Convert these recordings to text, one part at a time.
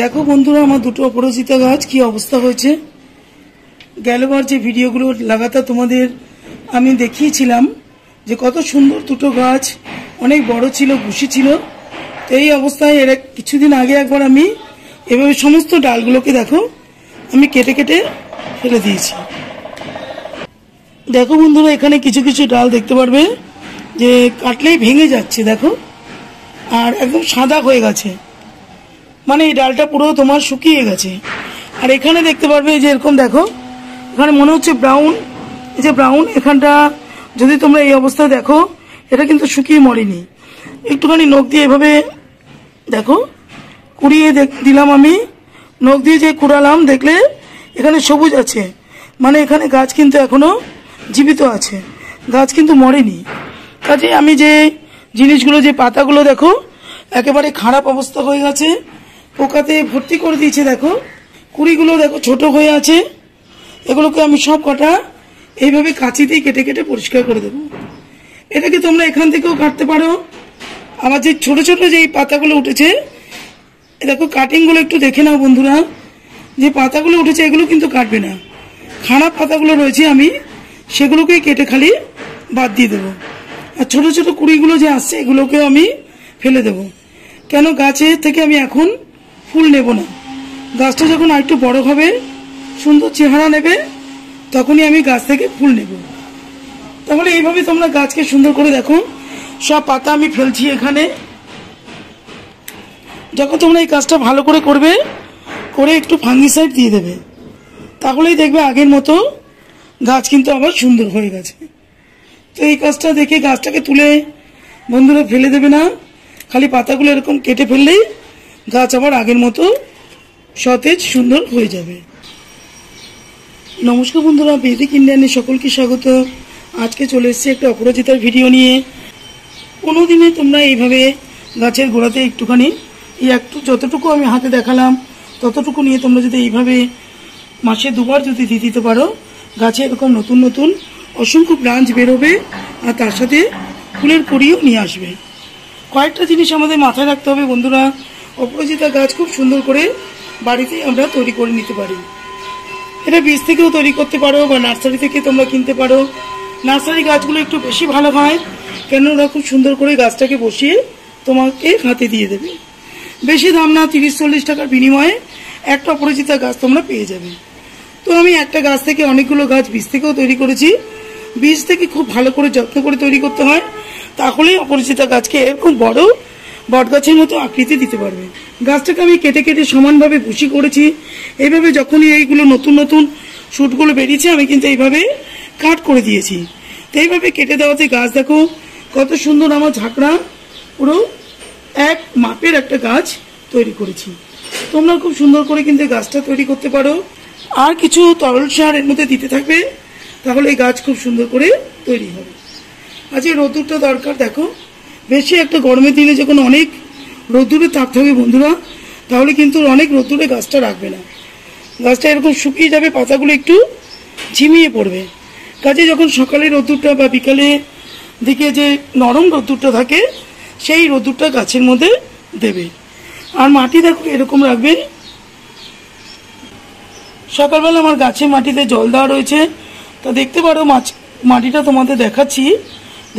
দেখো বন্ধুরা, আমার দুটো অপরাজিতা গাছ কি অবস্থা হয়েছে। গেলবার যে ভিডিওগুলো লাগাতার তোমাদের আমি দেখিয়েছিলাম যে কত সুন্দর দুটো গাছ, অনেক বড় ছিল, ঘুষি ছিল। তো এই অবস্থায় এর কিছুদিন আগে একবার আমি এভাবে সমস্ত ডালগুলোকে দেখো আমি কেটে কেটে ফেলে দিয়েছি। দেখো বন্ধুরা, এখানে কিছু কিছু ডাল দেখতে পারবে যে কাটলেই ভেঙে যাচ্ছে, দেখো, আর একদম সাদা হয়ে গেছে, মানে এই ডালটা পুরো তোমার শুকিয়ে গেছে। আর এখানে দেখতে পারবে যে এরকম দেখো, এখানে মনে হচ্ছে ব্রাউন, এই যে ব্রাউন, এখানটা যদি তোমরা এই অবস্থায় দেখো, এটা কিন্তু শুকিয়ে মরেনি। একটুখানি নখ দিয়ে এভাবে দেখো কুড়িয়ে দিলাম, আমি নখ দিয়ে যে কুড়ালাম, দেখলে এখানে সবুজ আছে, মানে এখানে গাছ কিন্তু এখনো জীবিত আছে, গাছ কিন্তু মরেনি। কাজে আমি যে জিনিসগুলো, যে পাতাগুলো দেখো একেবারে খারাপ অবস্থা হয়ে গেছে, পোকাতে ভর্তি করে দিয়েছে, দেখো কুড়িগুলো দেখো ছোট হয়ে আছে, এগুলোকে আমি সব কটা এইভাবে কাঁচি দিয়ে কেটে কেটে পরিষ্কার করে দেবো। এটাকে তোমরা এখান থেকেও কাটতে পারো। আমার যে ছোট ছোট যে পাতাগুলো উঠেছে, দেখো কাটিংগুলো একটু দেখে নাও বন্ধুরা, যে পাতাগুলো উঠেছে এগুলো কিন্তু কাটবে না, খারাপ পাতাগুলো রয়েছে আমি সেগুলোকেই কেটে খালি বাদ দিয়ে দেবো। আর ছোট ছোট কুড়িগুলো যে আসছে এগুলোকেও আমি ফেলে দেবো। কেন, গাছে থেকে আমি এখন ফুল নেব না, গাছটা যখন আরেকটু বড় হবে, সুন্দর চেহারা নেবে, তখনই আমি গাছ থেকে ফুল নেব। তাহলে এইভাবে তোমরা গাছকে সুন্দর করে দেখো, সব পাতা আমি ফেলছি এখানে। যখন তোমরা এই কাজটা ভালো করে করবে, করে একটু ফাঙ্গিসাইড দিয়ে দেবে, তাহলেই দেখবে আগের মতো গাছ কিন্তু আবার সুন্দর হয়ে গেছে। তো এই কাজটা দেখে গাছটাকে তুলে বন্ধুরা ফেলে দেবে না, খালি পাতাগুলো এরকম কেটে ফেললেই গাছ আবার আগের মতো সতেজ সুন্দর হয়ে যাবে। নমস্কার বন্ধুরা, বেদিক ইন্ডিয়ানে সকলকে স্বাগত। আজকে চলে এসেছি একটা অপরাজিতার ভিডিও নিয়ে। কোনোদিনে তোমরা এইভাবে গাছের গোড়াতে একটুখানি, এই একটু যতটুকু আমি হাতে দেখালাম ততটুকু নিয়ে তোমরা যদি এইভাবে মাসে দুবার যদি দিয়ে দিতে পারো, গাছে এরকম নতুন নতুন অসংখ্য ব্রাঞ্চ বেরোবে, আর তার সাথে ফুলের কড়িও নিয়ে আসবে। কয়েকটা জিনিস আমাদের মাথায় রাখতে হবে বন্ধুরা, অপরাজিতা গাছ খুব সুন্দর করে বাড়িতে আমরা তৈরি করে নিতে পারি। এটা বীজ থেকেও তৈরি করতে পারো, বা নার্সারি থেকে তোমরা কিনতে পারো। নার্সারি গাছগুলো একটু বেশি ভালো হয়, কেন ওরা খুব সুন্দর করে গাছটাকে বসিয়ে তোমাকে হাতে দিয়ে দেবে। বেশি দাম না, 30-40 টাকার বিনিময়ে একটা অপরাজিতা গাছ তোমরা পেয়ে যাবে। তো আমি একটা গাছ থেকে অনেকগুলো গাছ বীজ থেকেও তৈরি করেছি। বীজ থেকে খুব ভালো করে যত্ন করে তৈরি করতে হয়, তাহলেই অপরাজিতা গাছকে এরকম বড় বট গাছের মতো আকৃতি দিতে পারবে। গাছটাকে আমি কেটে কেটে সমানভাবে ভুসি করেছি। এইভাবে যখনই এইগুলো নতুন নতুন শুটগুলো বেরিয়েছে, আমি কিন্তু এইভাবে কাট করে দিয়েছি। তো এইভাবে কেটে দেওয়াতে গাছ দেখো কত সুন্দর আমার ঝাঁকড়া, পুরো এক মাপের একটা গাছ তৈরি করেছি। তোমরা খুব সুন্দর করে কিন্তু গাছটা তৈরি করতে পারো। আর কিছু তরল সার এর মধ্যে দিতে থাকবে, তাহলে এই গাছ খুব সুন্দর করে তৈরি হবে। আজ এই রোদ্দুরটা দরকার, দেখো বেশি একটা গরমের দিনে যখন অনেক রোদ্দুরে তাপ থাকবে বন্ধুরা, তাহলে কিন্তু অনেক রোদ্দুরে গাছটা রাখবে না, গাছটা এরকম শুকিয়ে যাবে, পাতাগুলো একটু ঝিমিয়ে পড়বে। কাজে যখন সকালে রোদ্দুরটা বা বিকালে দিকে যে নরম রোদ্দুরটা থাকে, সেই রোদ্দুরটা গাছের মধ্যে দেবে। আর মাটি দেখো এরকম রাখবে। সকালবেলা আমার গাছে মাটিতে জল দেওয়া রয়েছে, তা দেখতে পারো মাটিটা তোমাদের দেখাচ্ছি।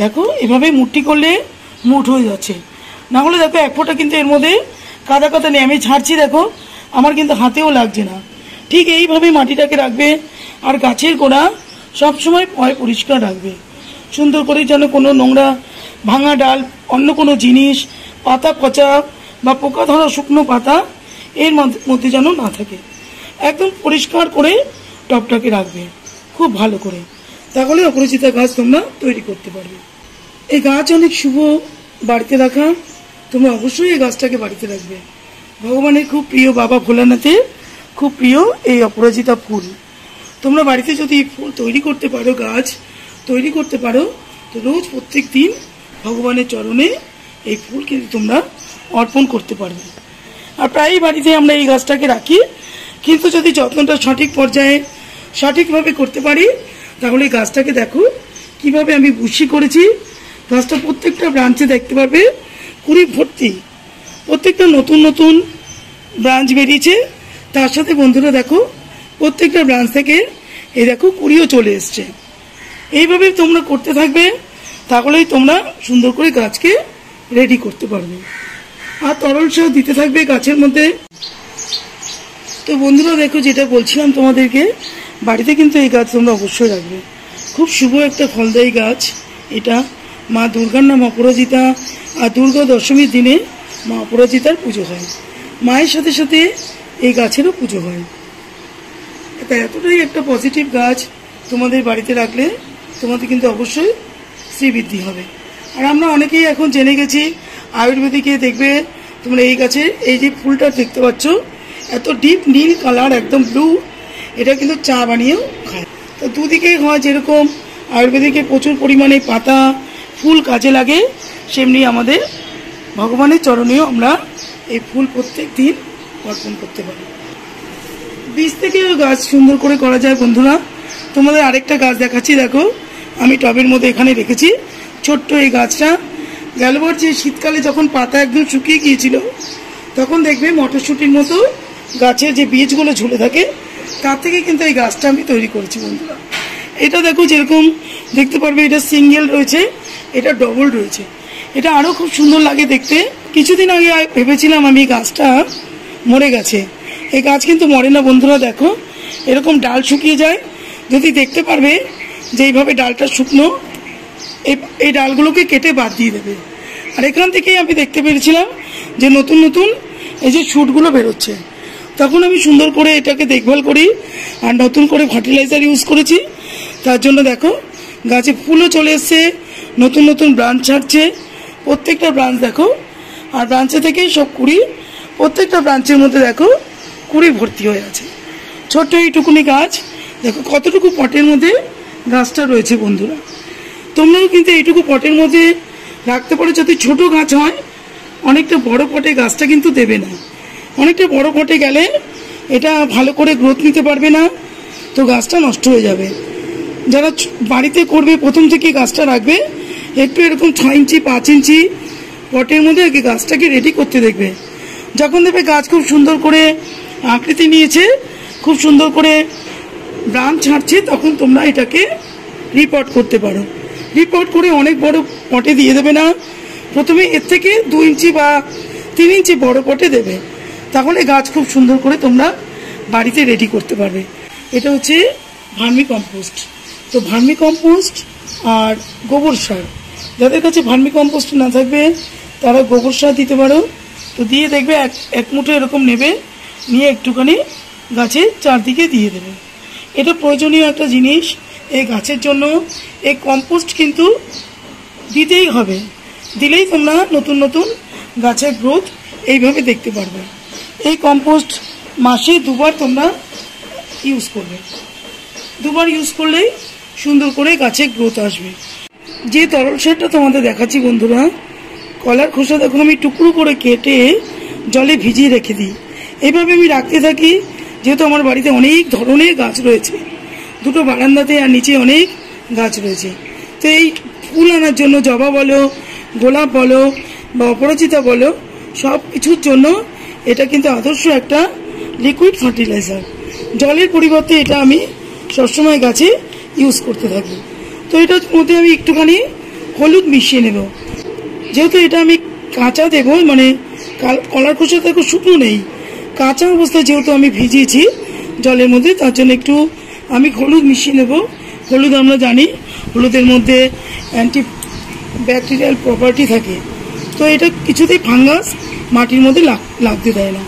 দেখো এভাবে মুঠি করলে মুঠ হয়ে যাচ্ছে, না হলে দেখো এক ফোঁটা কিন্তু এর মধ্যে কাদা কাদা নেই। আমি ছাড়ছি, দেখো আমার কিন্তু হাতেও লাগছে না। ঠিক এইভাবে মাটিটাকে রাখবে। আর গাছের গোড়া সবসময় পরিষ্কার রাখবে, সুন্দর করে, যেন কোনো নোংরা ভাঙা ডাল, অন্য কোনো জিনিস, পাতা পচা বা পোকা ধরা শুকনো পাতা এর মধ্যে যেন না থাকে। একদম পরিষ্কার করে টবটাকে রাখবে খুব ভালো করে, তাহলে অপরাজিতা গাছ তোমরা তৈরি করতে পারবে। এই গাছ অনেক শুভ, বাড়িতে রাখা, তোমরা অবশ্যই এই গাছটাকে বাড়িতে রাখবে। ভগবানের খুব প্রিয়, বাবা ভোলানাথের খুব প্রিয় এই অপরাজিতা ফুল। তোমরা বাড়িতে যদি ফুল তৈরি করতে পারো, গাছ তৈরি করতে পারো, তো রোজ প্রত্যেক দিন ভগবানের চরণে এই ফুল কিন্তু তোমরা অর্পণ করতে পারবে। আর প্রায়ই বাড়িতে আমরা এই গাছটাকে রাখি, কিন্তু যদি যত্নটা সঠিক পর্যায়ে সঠিকভাবে করতে পারি, তাহলে গাছটাকে দেখো কিভাবে আমি ভুসি করেছি। গাছটা প্রত্যেকটা ব্রাঞ্চে দেখতে পাবে কুড়ি ভর্তি, প্রত্যেকটা নতুন নতুন ব্রাঞ্চ বেরিয়েছে, তার সাথে বন্ধুরা দেখো প্রত্যেকটা ব্রাঞ্চ থেকে এই দেখো কুড়িও চলে এসছে। এইভাবে তোমরা করতে থাকবে, তাহলেই তোমরা সুন্দর করে গাছকে রেডি করতে পারবে। আর তরল সার দিতে থাকবে গাছের মধ্যে। তো বন্ধুরা দেখো, যেটা বলছিলাম তোমাদেরকে, বাড়িতে কিন্তু এই গাছ তোমরা অবশ্যই রাখবে। খুব শুভ একটা ফলদায়ী গাছ এটা। মা দুর্গার নাম অপরাজিতা, আর দুর্গা দশমীর দিনে মা অপরাজিতার পুজো হয়। মায়ের সাথে সাথে এই গাছেরও পুজো হয়। এটা এতটাই একটা পজিটিভ গাছ, তোমাদের বাড়িতে রাখলে তোমাদের কিন্তু অবশ্যই শ্রীবৃদ্ধি হবে। আর আমরা অনেকেই এখন জেনে গেছি আয়ুর্বেদিকে দেখবে তোমরা এই গাছের এই যে ফুলটা দেখতে পাচ্ছ, এত ডিপ নীল কালার, একদম ব্লু, এটা কিন্তু চা বানিয়েও খায়। তো দুদিকেই হয়, যেরকম আয়ুর্বেদিকে প্রচুর পরিমাণে পাতা ফুল কাজে লাগে, সেমনি আমাদের ভগবানের চরণেও আমরা এই ফুল প্রত্যেক দিন অর্পণ করতে পারি। বীজ থেকেও গাছ সুন্দর করে করা যায়। বন্ধুরা তোমাদের আরেকটা গাছ দেখাচ্ছি, দেখো আমি টবের মধ্যে এখানে রেখেছি ছোট্ট এই গাছটা। গেলবার যে শীতকালে যখন পাতা একদম শুকিয়ে গিয়েছিল, তখন দেখবে মটরশুঁটির মতো গাছের যে বীজগুলো ঝুলে থাকে, তার থেকে কিন্তু এই গাছটা আমি তৈরি করেছি। বন্ধুরা এটা দেখো, যেরকম দেখতে পারবে এটা সিঙ্গেল রয়েছে, এটা ডবল রয়েছে, এটা আরও খুব সুন্দর লাগে দেখতে। কিছুদিন আগে ভেবেছিলাম আমি গাছটা মরে গেছে, এই গাছ কিন্তু মরে না। বন্ধুরা দেখো এরকম ডাল শুকিয়ে যায়, যদি দেখতে পারবে যে এইভাবে ডালটা শুকনো, এই ডালগুলোকে কেটে বাদ দিয়ে দেবে। আর এখান থেকেই আমি দেখতে পেরেছিলাম যে নতুন নতুন এই যে শুটগুলো বেরোচ্ছে। তখন আমি সুন্দর করে এটাকে দেখভাল করি আর নতুন করে ফার্টিলাইজার ইউজ করেছি। তার জন্য দেখো গাছে ফুলও চলে এসছে, নতুন নতুন ব্রাঞ্চ ছাড়ছে, প্রত্যেকটা ব্রাঞ্চ দেখো। আর ব্রাঞ্চে থেকেই সব কুড়ি, প্রত্যেকটা ব্রাঞ্চের মধ্যে দেখো কুড়ি ভর্তি হয়ে আছে। ছোট্ট এইটুকুনি গাছ, দেখো কতটুকু পটের মধ্যে গাছটা রয়েছে। বন্ধুরা তোমরাও কিন্তু এইটুকু পটের মধ্যে রাখতে পারো। যদি ছোট গাছ হয়, অনেকটা বড় পটে গাছটা কিন্তু দেবে না। অনেকটা বড় পটে গেলে এটা ভালো করে গ্রোথ নিতে পারবে না, তো গাছটা নষ্ট হয়ে যাবে। যারা বাড়িতে করবে প্রথম থেকে গাছটা রাখবে একটু এরকম 6 ইঞ্চি 5 ইঞ্চি পটের মধ্যে আগে গাছটাকে রেডি করতে দেখবে। যখন দেখবে গাছ খুব সুন্দর করে আকৃতি নিয়েছে, খুব সুন্দর করে ব্রাঞ্চ ছাড়ছে, তখন তোমরা এটাকে রিপোর্ট করতে পারো। রিপোর্ট করে অনেক বড় পটে দিয়ে দেবে না, প্রথমে এর থেকে 2 ইঞ্চি বা 3 ইঞ্চি বড় পটে দেবে, তাহলে গাছ খুব সুন্দর করে তোমরা বাড়িতে রেডি করতে পারবে। এটা হচ্ছে ভার্মি কম্পোস্ট। তো ভার্মি কম্পোস্ট আর গোবর সার, যাদের কাছে ভার্মি কম্পোস্ট না থাকবে তারা গোবর সার দিতে পারো। তো দিয়ে দেখবে এক মুঠো এরকম নেবে, নিয়ে একটুখানি গাছের চারদিকে দিয়ে দেবে। এটা প্রয়োজনীয় একটা জিনিস এই গাছের জন্য। এই কম্পোস্ট কিন্তু দিতেই হবে, দিলেই তোমরা নতুন নতুন গাছের গ্রোথ এইভাবে দেখতে পারবে। এই কম্পোস্ট মাসে 2 বার তোমরা ইউজ করবে, 2 বার ইউজ করলেই সুন্দর করে গাছের গ্রোথ আসবে। যে তরল সারটা তোমাদের দেখাচ্ছি বন্ধুরা, কলার খোসা দেখুন আমি টুকরো করে কেটে জলে ভিজিয়ে রেখে দিই। এইভাবে আমি রাখতে থাকি, যেহেতু আমার বাড়িতে অনেক ধরনের গাছ রয়েছে, 2টো বারান্দাতে আর নিচে অনেক গাছ রয়েছে। তো এই ফুল আনার জন্য জবা বলো, গোলাপ বলো বা অপরাজিতা বলো, সব কিছুর জন্য এটা কিন্তু আদর্শ একটা লিকুইড ফার্টিলাইজার। জলের পরিবর্তে এটা আমি সবসময় গাছে ইউজ করতে থাকি। তো এটার মধ্যে আমি একটুখানি হলুদ মিশিয়ে নেব, যেহেতু এটা আমি কাঁচা দেবো, মানে কলার খোসা দেখো শুকনো নেই, কাঁচা অবস্থায় যেহেতু আমি ভিজিয়েছি জলের মধ্যে, তার জন্য একটু আমি হলুদ মিশিয়ে নেব। হলুদ আমরা জানি হলুদের মধ্যে অ্যান্টি ব্যাকটেরিয়াল প্রপার্টি থাকে, তো এটা কিছুতেই ফাঙ্গাস মাটির মধ্যে লাগতে দেয় না।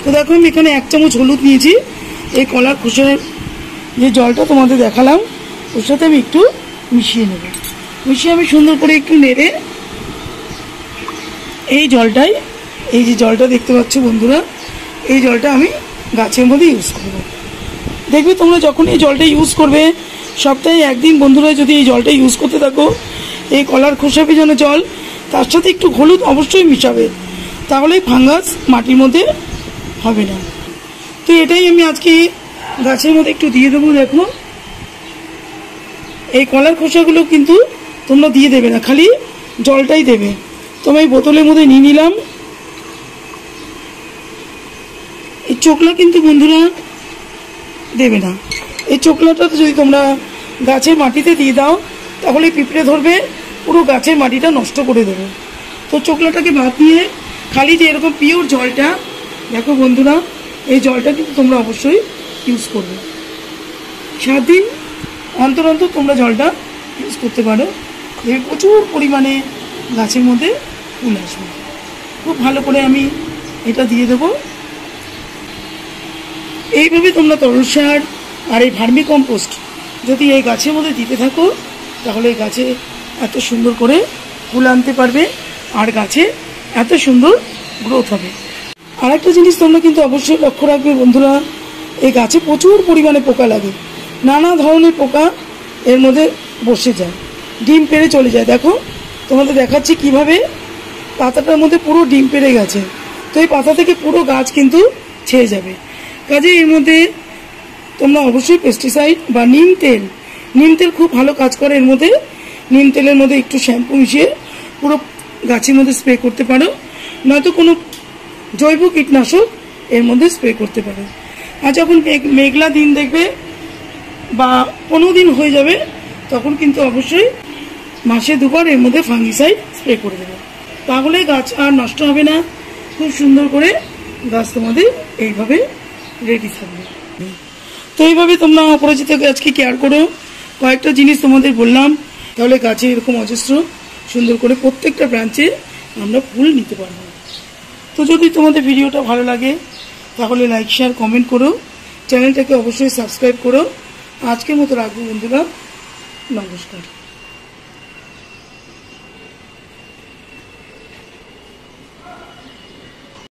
তো দেখো আমি এখানে 1 চামচ হলুদ নিয়েছি। এই কলার খোসার যে জলটা তোমাদের দেখালাম, ওর সাথে আমি একটু মিশিয়ে নেব। মিশিয়ে আমি সুন্দর করে একটু নেড়ে এই জলটাই, এই যে জলটা দেখতে পাচ্ছ বন্ধুরা, এই জলটা আমি গাছের মধ্যে ইউজ করব। দেখবে তোমরা যখন এই জলটা ইউজ করবে, সপ্তাহে 1 দিন বন্ধুরা যদি এই জলটা ইউজ করতে থাকো, এই কলার খোসা ভেজানো জল, তার সাথে একটু হলুদ অবশ্যই মিশাবে, তাহলে ফাঙ্গাস মাটির মধ্যে হবে না। তো এটাই আমি আজকে গাছের মধ্যে একটু দিয়ে দেবো। দেখো এই কলার খোসাগুলো কিন্তু তোমরা দিয়ে দেবে না, খালি জলটাই দেবে। তো আমি বোতলের মধ্যে নিয়ে নিলাম। চোকলা কিন্তু বন্ধুরা দেবে না। এই চোকলাটা যদি তোমরা গাছের মাটিতে দিয়ে দাও তাহলে পিঁপড়ে ধরবে, পুরো গাছের মাটিটা নষ্ট করে দেবে। তো চোকলাটাকে বাদ দিয়ে খালি যে এরকম পিওর জলটা, দেখো বন্ধুরা এই জলটা কিন্তু তোমরা অবশ্যই ইউজ করবে। 7 দিন অন্তর অন্তর তোমরা জলটা ইউজ করতে পারো, দেখবে প্রচুর পরিমাণে গাছের মধ্যে ফুল আসবে। খুব ভালো করে আমি এটা দিয়ে দেবো। এইভাবে তোমরা তরল সার আর এই ভার্মি কম্পোস্ট যদি এই গাছের মধ্যে দিতে থাকো তাহলে এই গাছে এত সুন্দর করে ফুল আনতে পারবে আর গাছে এত সুন্দর গ্রোথ হবে। আর একটা জিনিস তোমরা কিন্তু অবশ্যই লক্ষ্য রাখবে বন্ধুরা, এই গাছে প্রচুর পরিমাণে পোকা লাগে, নানা ধরনের পোকা এর মধ্যে বসে যায়, ডিম পেড়ে চলে যায়। দেখো তোমাদের দেখাচ্ছি কিভাবে পাতাটার মধ্যে পুরো ডিম পেড়ে গেছে। তো এই পাতা থেকে পুরো গাছ কিন্তু ছেয়ে যাবে। কাজে এর মধ্যে তোমরা অবশ্যই পেস্টিসাইড বা নিম তেল খুব ভালো কাজ করে। এর মধ্যে নিম তেলের মধ্যে একটু শ্যাম্পু মিশিয়ে পুরো গাছের মধ্যে স্প্রে করতে পারো, নয়তো কোনো জৈব কীটনাশক এর মধ্যে স্প্রে করতে পারো। আর যখন মেঘলা দিন দেখবে বা 15 দিন হয়ে যাবে তখন কিন্তু অবশ্যই মাসে 2 বার এর মধ্যে ফাঙ্গিসাইড স্প্রে করে দেবে, তাহলে গাছ আর নষ্ট হবে না। খুব সুন্দর করে গাছ তোমাদের এইভাবে রেডি থাকবে। তো এইভাবে তোমরা অপরাজিতা গাছকে কেয়ার করো। কয়েকটা জিনিস তোমাদের বললাম, তাহলে গাছে এরকম অজস্র সুন্দর করে প্রত্যেকটা ব্রাঞ্চে আমরা ফুল নিতে পারবো। তো যদি তোমাদের ভিডিওটা ভালো লাগে তাহলে লাইক শেয়ার কমেন্ট করো, চ্যানেলটাকে অবশ্যই সাবস্ক্রাইব করো। আজকের মতো রাখবো বন্ধুরা, নমস্কার।